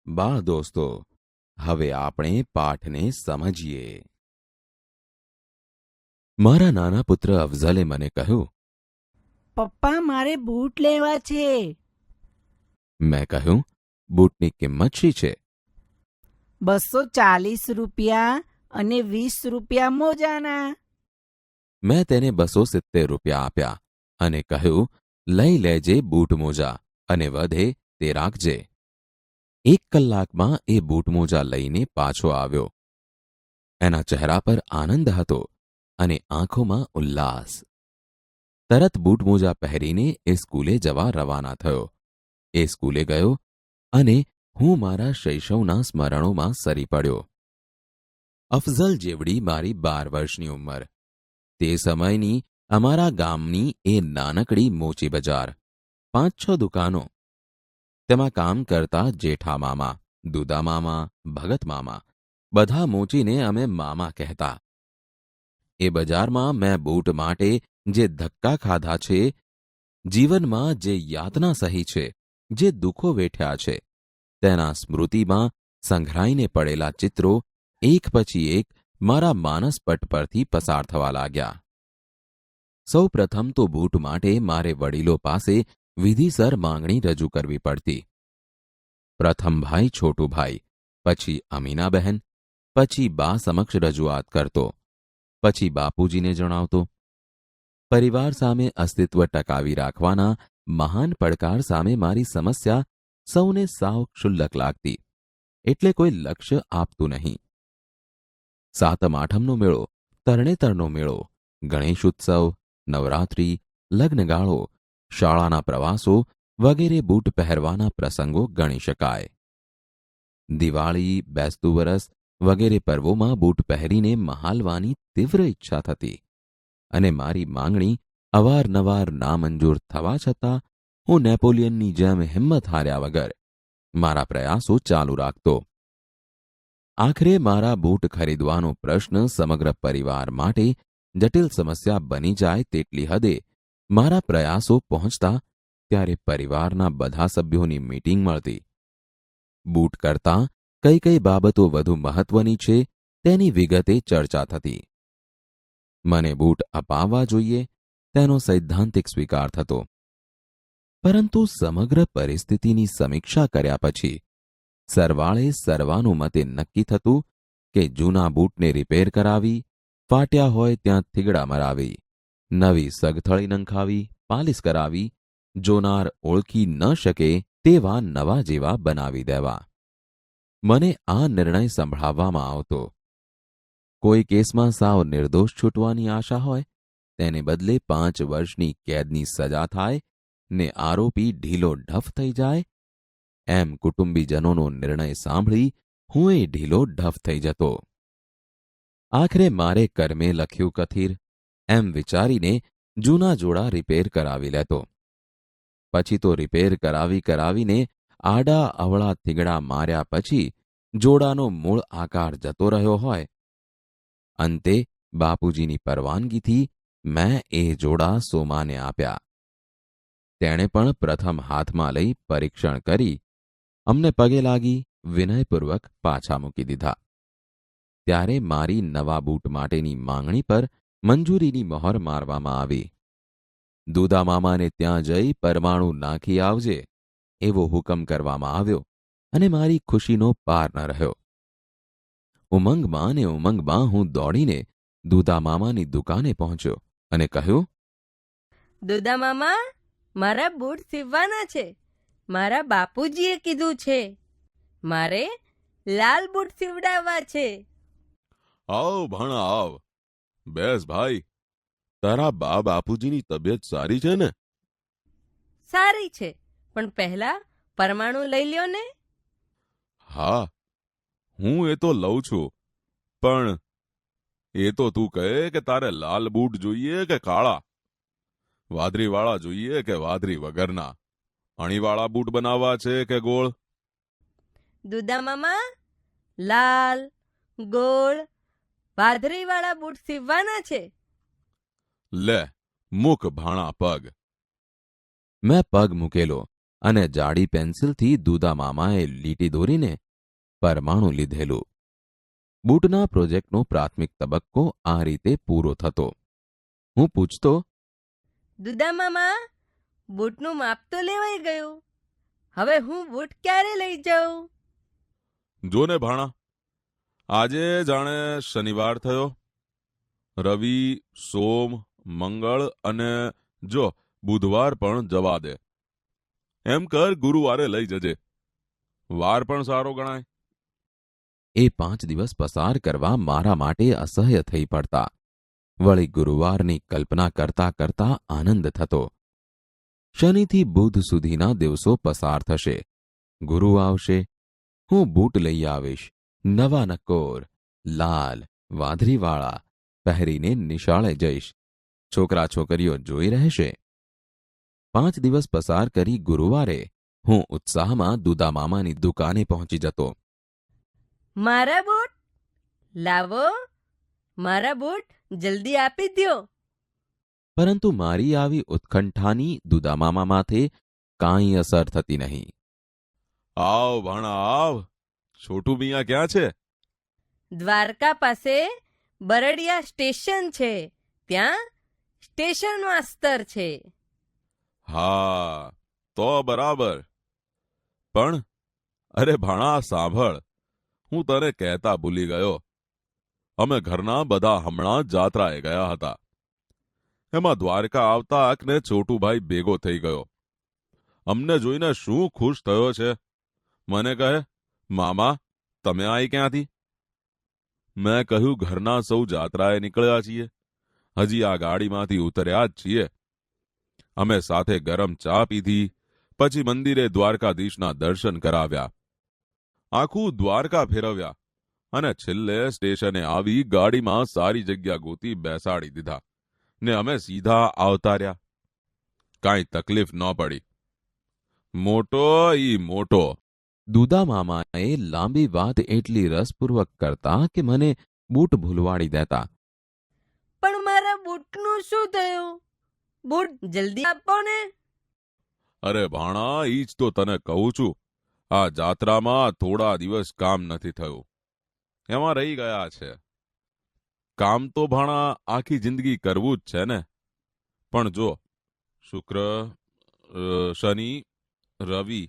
બા દોસ્તો, હવે આપણે પાઠને સમજીએ. મારા નાના પુત્ર અફઝલે મને કહ્યું. પપ્પા, મારે બૂટ લેવા છે. મેં કહ્યું, બૂટની કિંમત શી છે? 240 રૂપિયા અને 20 રૂપિયા મોજાના. મેં તેને 270 રૂપિયા આપ્યા અને કહ્યું, લઈ લેજે બૂટ મોજા અને વધે તે રાખજે. 1 કલાકમાં એ બૂટ મોજા લઈને પાછો આવ્યો. એના ચહેરા પર આનંદ હતો અને આંખોમાં ઉલ્લાસ. તરત બૂટ મોજા પહેરીને એ સ્કૂલે જવા રવાના થયો. એ સ્કૂલે ગયો અને હું મારા શૈશવના સ્મરણોમાં સરી પડ્યો. અફઝલ જેવડી મારી 12 વર્ષની ઉંમર. તે સમયની અમારા ગામની એ નાનકડી મોચી બજાર. 5-6 દુકાનો. તેમાં કામ કરતા જેઠા મામા, દુદા મામા, ભગત મામા, બધા મોચીને અમે મામા કહેતા. એ બજારમાં મેં બૂટ માટે જે ધક્કા ખાધા છે, જીવનમાં જે યાતના સહી છે, જે દુઃખો વેઠ્યા છે, તેના સ્મૃતિમાં સંઘરાઈને પડેલા ચિત્રો એક પછી એક મારા માનસપટ પરથી પસાર થવા લાગ્યા. સૌ પ્રથમ તો બૂટ માટે મારે વડીલો પાસે વિધિસર માંગણી રજૂ કરવી પડતી. પ્રથમ ભાઈ છોટુભાઈ, પછી અમીનાબહેન, પછી બા સમક્ષ રજૂઆત કરતો, પછી બાપુજીને જણાવતો. પરિવાર સામે અસ્તિત્વ ટકાવી રાખવાના મહાન પડકાર સામે મારી સમસ્યા સૌને સાવ ક્ષુલ્લક લાગતી, એટલે કોઈ લક્ષ્ય આપતું નહીં. સાતમ આઠમનો મેળો, તરણેતરનો મેળો, ગણેશ ઉત્સવ, નવરાત્રિ, લગ્નગાળો, શાળાના પ્રવાસો વગેરે બૂટ પહેરવાના પ્રસંગો ગણી શકાય. દિવાળી, બેસતું વરસ વગેરે પર્વોમાં બૂટ પહેરીને મહાલવાની તીવ્ર ઈચ્છા થતી અને મારી માંગણી અવારનવાર નામંજૂર થવા છતાં હું નેપોલિયનની જેમ હિંમત હાર્યા વગર મારા પ્રયાસો ચાલુ રાખતો. આખરે મારા બૂટ ખરીદવાનો પ્રશ્ન સમગ્ર પરિવાર માટે જટિલ સમસ્યા બની જાય તેટલી હદે મારા પ્રયાસો પહોંચતા ત્યારે પરિવારના બધા સભ્યોની મીટિંગ મળતી. બૂટ કરતાં કઈ કઈ બાબતો વધુ મહત્વની છે તેની વિગતે ચર્ચા થતી. મને બૂટ અપાવવા જોઈએ તેનો સૈદ્ધાંતિક સ્વીકાર થતો. પરંતુ સમગ્ર પરિસ્થિતિની સમીક્ષા કર્યા પછી સરવાળે સર્વાનુમતે નક્કી થતું કે જૂના બૂટને રિપેર કરાવી, ફાટ્યા હોય ત્યાં થીગડા મરાવી, નવી સગથળી નંખાવી, પાલિશ કરાવી, જોનાર ઓળખી ન શકે તેવા નવા જેવા બનાવી દેવા. મને આ નિર્ણય સંભળાવવામાં આવતો. કોઈ કેસમાં સાવ નિર્દોષ છૂટવાની આશા હોય તેને બદલે 5 વર્ષની કેદની સજા થાય ને આરોપી ઢીલો ઢફ થઈ જાય, એમ કુટુંબીજનોનો નિર્ણય સાંભળી હું એ ઢીલો ઢફ થઈ જતો. આખરે મારે કર્મે લખ્યું કથિર એમ વિચારીને જૂના જોડા રિપેર કરાવી લેતો. પછી તો રિપેર કરાવીને આડા અવળા થીગડા માર્યા પછી જોડાનો મૂળ આકાર જતો રહ્યો હોય. અંતે બાપુજીની પરવાનગીથી મેં એ જોડા સોમાને આપ્યા. તેણે પણ પ્રથમ હાથમાં લઈ પરીક્ષણ કરી અમને પગે લાગી વિનયપૂર્વક પાછા મૂકી દીધા. ત્યારે મારી નવા બૂટ માટેની માંગણી પર મંજૂરીની મહોર મારવામાં આવી. દુદા મામાને ત્યાં જઈ પરમાણુ નાખી આવજે એવો હુકમ કરવામાં આવ્યો અને મારી ખુશીનો પાર ન રહ્યો. ઉમંગમાં હું દોડીને દુદા મામાની દુકાને પહોંચ્યો અને કહ્યું, દુદા મામા, મારા બૂટ સીવવાના છે. મારા બાપુજીએ કીધું છે. મારે લાલ બૂટ સીવડાવવા છે. આવ ભાણા આવ. બેસ ભાઈ, તારા બા બાપુજીની તબિયત સારી છે ને? સારી છે, પણ પહેલા પરમાણુ લઈ લ્યો ને. હા, હું એ તો લઉં છું, પણ એ તો તું કહે કે તારે લાલ બૂટ જોઈએ કે કાળા? વાદરીવાળા જોઈએ કે વાદરી વગરના? અણીવાળા બૂટ બનાવવા છે કે ગોળ? દુદા મામા, લાલ, ગોળ, વાદળીવાળા બૂટ સીવવાના છે. લે મૂક ભાણા પગ. મેં પગ મૂકેલો અને જાડી પેન્સિલથી દુદા મામાએ લીટી દોરીને પરમાણું લીધેલું. બૂટના પ્રોજેક્ટનો પ્રાથમિક તબક્કો આ રીતે પૂરો થતો. હું પૂછતો, દુદા મામા, બૂટનું માપ તો લેવાઈ ગયું. હવે હું બૂટ ક્યારે લઈ જાઉં? જોને ભાણા, આજે જાણે શનિવાર થયો. રવિ, સોમ, મંગળ અને જો બુધવાર પણ જવા દે. એમ કર, ગુરુવારે લઈ જજે. વાર પણ સારો ગણાય. એ 5 દિવસ પસાર કરવા મારા માટે અસહ્ય થઈ પડતા. વળી ગુરુવારની કલ્પના કરતા કરતા આનંદ થતો. શનિથી બુધ સુધીના દિવસો પસાર થશે. ગુરુ આવશે. હું બૂટ લઈ આવીશ, નવા નકોર, લાલ, વાંદરીવાળા, પહેરીને નિશાળે જઈશ. છોકરા છોકરીઓ જોઈ રહેશે. 5 દિવસ પસાર કરી ગુરુવારે હું ઉત્સાહમાં દુદા મામાની દુકાને પહોંચી જતો. મારા બૂટ લાવો, મારા બૂટ જલ્દી આપી દ્યો. પરંતુ મારી આવી ઉત્કંઠાની દુદા મામા માથે કાંઈ અસર થતી નહીં. આવ ભાણા આવ. છોટુ મિયા ક્યાં છે? દ્વારકા પાસે બરડિયા સ્ટેશન છે, ત્યાં સ્ટેશન માસ્તર છે. હા, તો બરાબર. પણ અરે ભાણા સાંભળ, હું તને કહેતા ભૂલી ગયો. અમે ઘરના બધા હમણાં જ જાત્રાએ ગયા હતા. એમાં દ્વારકા આવતા આંખને છોટુભાઈ ભેગો થઈ ગયો. અમને જોઈને શું ખુશ થયો છે. મને કહે, મામા તમે આઈ ક્યાંથી? મેં કહ્યું, ઘરના સૌ જાત્રાએ નીકળ્યા છીએ. હજી આ ગાડીમાંથી ઉતર્યા જ છીએ. અમે સાથે ગરમ ચા પીધી, પછી મંદિરે દ્વારકાધીશના દર્શન કરાવ્યા. આખું દ્વારકા ફેરવ્યા અને છેલ્લે સ્ટેશને આવી ગાડીમાં સારી જગ્યા ગોતી બેસાડી દીધા ને અમે સીધા આવતા રહ્યા. કાંઈ તકલીફ ન પડી. મોટો ઈ મોટો. દુદા મામાએ લાંબી વાત એટલી રસપૂર્વક કરતા કે મને બૂટ ભૂલવાડી દેતા. પણ મારા બૂટનું શું થયું? બૂટ જલ્દી આપો ને. અરે ભાણા, ઈ જ તો તને કહું છું. આ જાત્રામાં થોડા દિવસ કામ નથી થયું, એમાં રહી ગયા છે. કામ તો ભાણા આખી જિંદગી કરવું જ છે ને. પણ જો શુક્ર, શનિ, રવિ,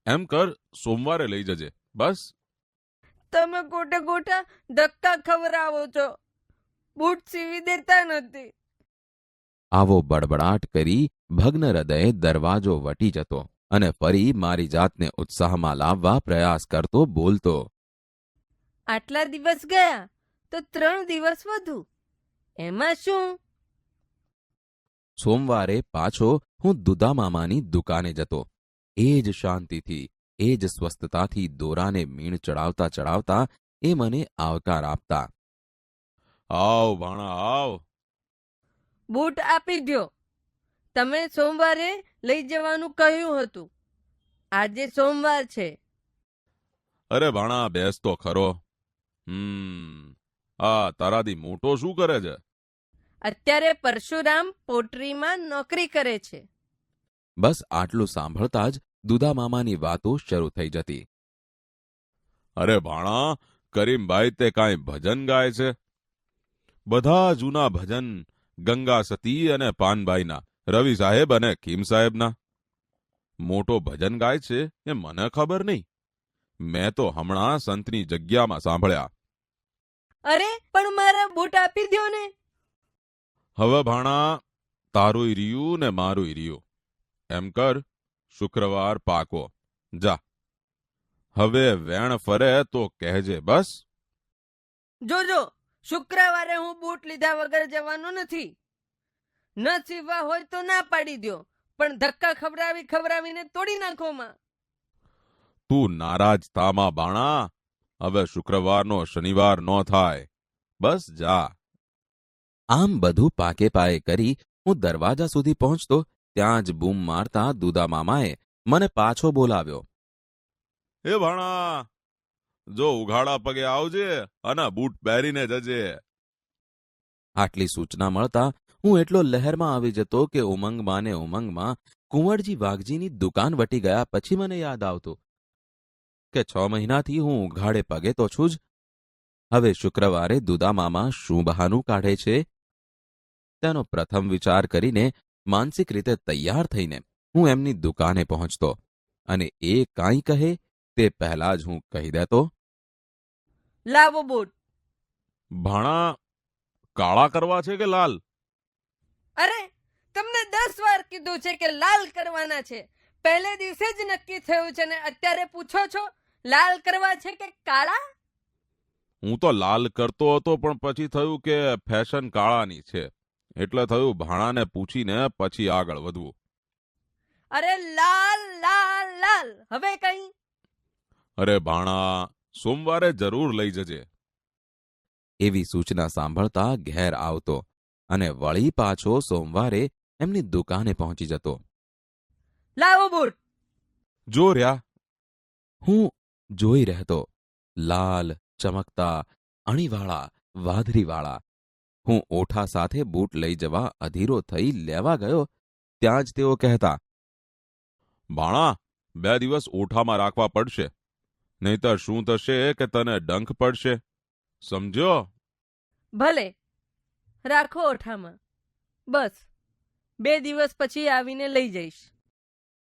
એમ કર સોમવારે લઈ જજે બસ. તમે ખોટે ખોટા ધક્કા ખવડાવો છો. બૂટ સીવી દેતા નથી. આવો બડબડાટ કરી ભગ્ન હૃદયે દરવાજો વટી જતો અને ફરી મારી જાતને ઉત્સાહમાં લાવવા પ્રયાસ કરતો બોલતો. આટલા દિવસ ગયા તો 3 દિવસ વધુ, એમાં શું? સોમવારે પાછો હું દુદા મામાની દુકાને જતો. એ જ શાંતિથી, એ જ સ્વસ્થતાથી દોરાને મીણ ચડાવતા ચડાવતા એ મને આવકાર આપતા. આવ ભાણા આવ. બૂટ આપી દ્યો. તમે સોમવારે લઈ જવાનું કહ્યું હતું. આજે સોમવાર છે. અરે ભાણા બેસ તો ખરો. આ તારાથી મોટો શું કરે છે? અત્યારે પરશુરામ પોટ્રીમાં નોકરી કરે છે. બસ આટલું સાંભળતા જ દુદા મામાની વાતો શરૂ થઈ જતી. અરે ભાણા, કરીમભાઈ તે કાંઈ ભજન ગાય છે? બધા જૂના ભજન ગંગા સતી અને પાનભાઈના, રવિ સાહેબ અને ખીમ સાહેબના. મોટો ભજન ગાય છે એ મને ખબર નહીં. મેં તો હમણાં સંતની જગ્યામાં સાંભળ્યા. અરે પણ મારા બૂટ આપી દ્યો ને. હવે ભાણા, તારું રહ્યું ને મારું રહ્યું. એમ કર, શુક્રવાર પાકો. જા, હવે વેણ ફરે તો કહેજે બસ. જોજો, શુક્રવારે હું બૂટ લીધા વગર જવાનું નથી. ન સીવવા હોય તો ના પાડી દ્યો, પણ ધક્કા ખવડાવીને તોડી નાખો માં. તું નારાજ થામાં બાણા. હવે શુક્રવારનો શનિવાર ન થાય. બસ જા. આમ બધું પાકે પાયે કરી હું દરવાજા સુધી પહોંચતો ત્યાં જ બૂમ મારતા દુદા મામાએ મને પાછો બોલાવ્યો. એ ભાણા, જો ઉઘાડા પગે આવજે અને બૂટ પહેરીને જજે. આટલી સૂચના મળતા હું એટલો લહેરમાં આવી જતો કે ઉમંગમાં ને ઉમંગમાં કુંવરજી વાઘજીની દુકાન વટી ગયા પછી મને યાદ આવતું કે 6 મહિનાથી હું ઉઘાડે પગે તો છું જ. હવે શુક્રવારે દુદામામા શું બહાનું કાઢે છે તેનો પ્રથમ વિચાર કરીને માનસિક રીતે તૈયાર થઈને હું એમની દુકાને પહોંચતો અને એ કાંઈ કહે તે પહેલા જ હું કહી દેતો, લાવો બૂટ. ભાણા કાળા કરવા છે કે લાલ? અરે તમને 10 વાર કીધું છે કે લાલ કરવાના છે. પહેલે દિવસે જ નક્કી થયું છે ને અત્યારે પૂછો છો લાલ કરવા છે કે કાળા? હું તો લાલ કરતો હતો પણ પછી થયું કે ફેશન કાળાની છે એટલે થયું ભાણાને પૂછીને પછી આગળ વધવું. અરે લાલ લાલ લાલ. હવે કઈ? અરે ભાણા સોમવારે જરૂર લઈ જજે. એવી સૂચના સાંભળતા ઘેર આવતો અને વળી પાછો સોમવારે એમની દુકાને પહોંચી જતો. લાવો બૂટ. જો રહ્યા. હું જોઈ રહેતો. લાલ, ચમકતા, અણીવાળા, વાદરીવાળા. હું ઓઠા સાથે બૂટ લઈ જવા અધીરો થઈ લેવા ગયો ત્યાં જ તેઓ કહેતા, ભાણા 2 દિવસ ઓઠામાં રાખવા પડશે, નહીતર શું થશે કે તને ડંખ પડશે, સમજ્યો? ભલે રાખો ઓઠામાં. બસ 2 દિવસ પછી આવીને લઈ જઈશ.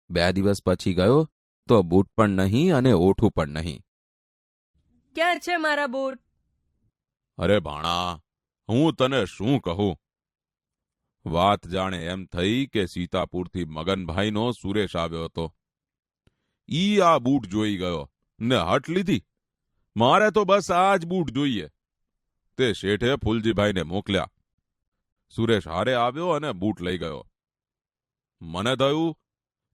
2 દિવસ પછી ગયો તો બૂટ પણ નહીં અને ઓઠું પણ નહીં. ક્યાં છે મારા બૂટ? અરે ભાણા હું તને શું કહું. વાત જાણે એમ થઈ કે સીતાપુરથી મગનભાઈનો સુરેશ આવ્યો હતો. ઈ આ બૂટ જોઈ ગયો ને હટ લીધી. મારે તો બસ આ જ બૂટ જોઈએ. તે શેઠે ફૂલજીભાઈને મોકલ્યા. સુરેશ હારે આવ્યો અને બૂટ લઈ ગયો. મને થયું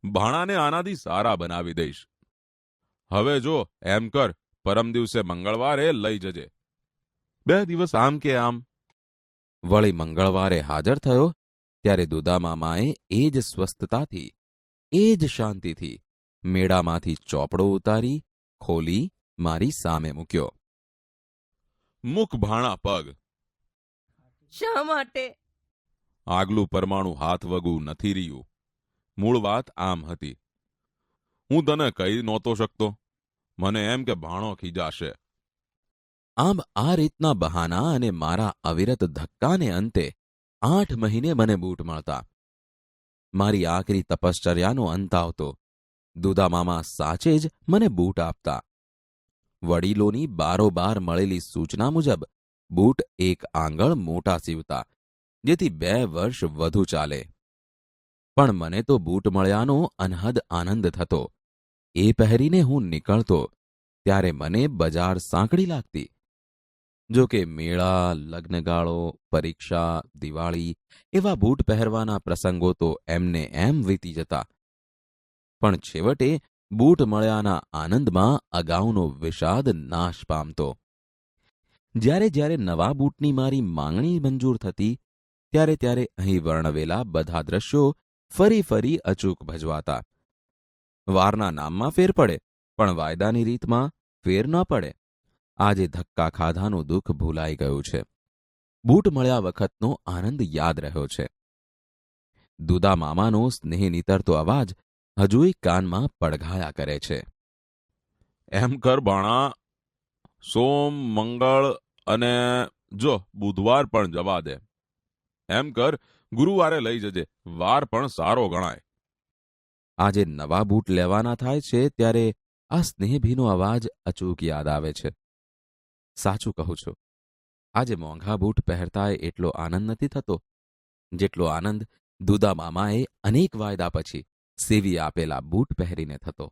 ભાણાને આનાથી સારા બનાવી દઈશ. હવે જો એમ કર, પરમ દિવસે મંગળવારે લઈ જજે. 2 દિવસ આમ કે આમ. વળી મંગળવારે હાજર થયો ત્યારે દુદામામાએ એ જ સ્વસ્થતાથી, એ જ શાંતિથી મેળામાંથી ચોપડો ઉતારી, ખોલી મારી સામે મૂક્યો. મુખ ભાણા પગ. શા માટે? આગલું પરમાણુ હાથ વગું નથી રહ્યું. મૂળ વાત આમ હતી. હું તને કહી નહોતો શકતો. મને એમ કે ભાણો ખીજાશે. આમ આ રીતના બહાના અને મારા અવિરત ધક્કાને અંતે 8 મહિને મને બૂટ મળતા. મારી આકરી તપશ્ચર્યાનો અંત આવતો. દુદામામા સાચે જ મને બૂટ આપતા. વડીલોની બારોબાર મળેલી સૂચના મુજબ બૂટ 1 આંગળ મોટા સીવતા, જેથી 2 વર્ષ વધુ ચાલે. પણ મને તો બૂટ મળ્યાનો અનહદ આનંદ થતો. એ પહેરીને હું નીકળતો ત્યારે મને બજાર સાંકડી લાગતી. જો કે મેળા, લગ્નગાળો, પરીક્ષા, દિવાળી એવા બૂટ પહેરવાના પ્રસંગો તો એમને એમ વીતી જતા. પણ છેવટે બૂટ મળ્યાના આનંદમાં અગાઉનો વિષાદ નાશ પામતો. જ્યારે જ્યારે નવા બૂટની મારી માંગણી મંજૂર થતી ત્યારે ત્યારે અહીં વર્ણવેલા બધા દ્રશ્યો ફરી ફરી અચૂક ભજવાતા. વારના નામમાં ફેર પડે પણ વાયદાની રીતમાં ફેર ન પડે. આજે ધક્કા ખાધાનું દુઃખ ભૂલાઈ ગયું છે. બૂટ મળ્યા વખતનો આનંદ યાદ રહ્યો છે. દુદામામાનો સ્નેહ નીતરતો અવાજ હજુય કાનમાં પડઘાયા કરે છે. એમ કર ભાણા, સોમ, મંગળ અને જો બુધવાર પણ જવા દે. એમ કર ગુરુવારે લઈ જજે. વાર પણ સારો ગણાય. આજે નવા બૂટ લેવાના થાય છે ત્યારે આ સ્નેહભીનો અવાજ અચૂક યાદ આવે છે. સાચું કહું છું, આજે મોંઘા બૂટ પહેરતાય એટલો આનંદ નથી થતો જેટલો આનંદ દુદામામાએ અનેક વાયદા પછી સેવી આપેલા બૂટ પહેરીને થતો.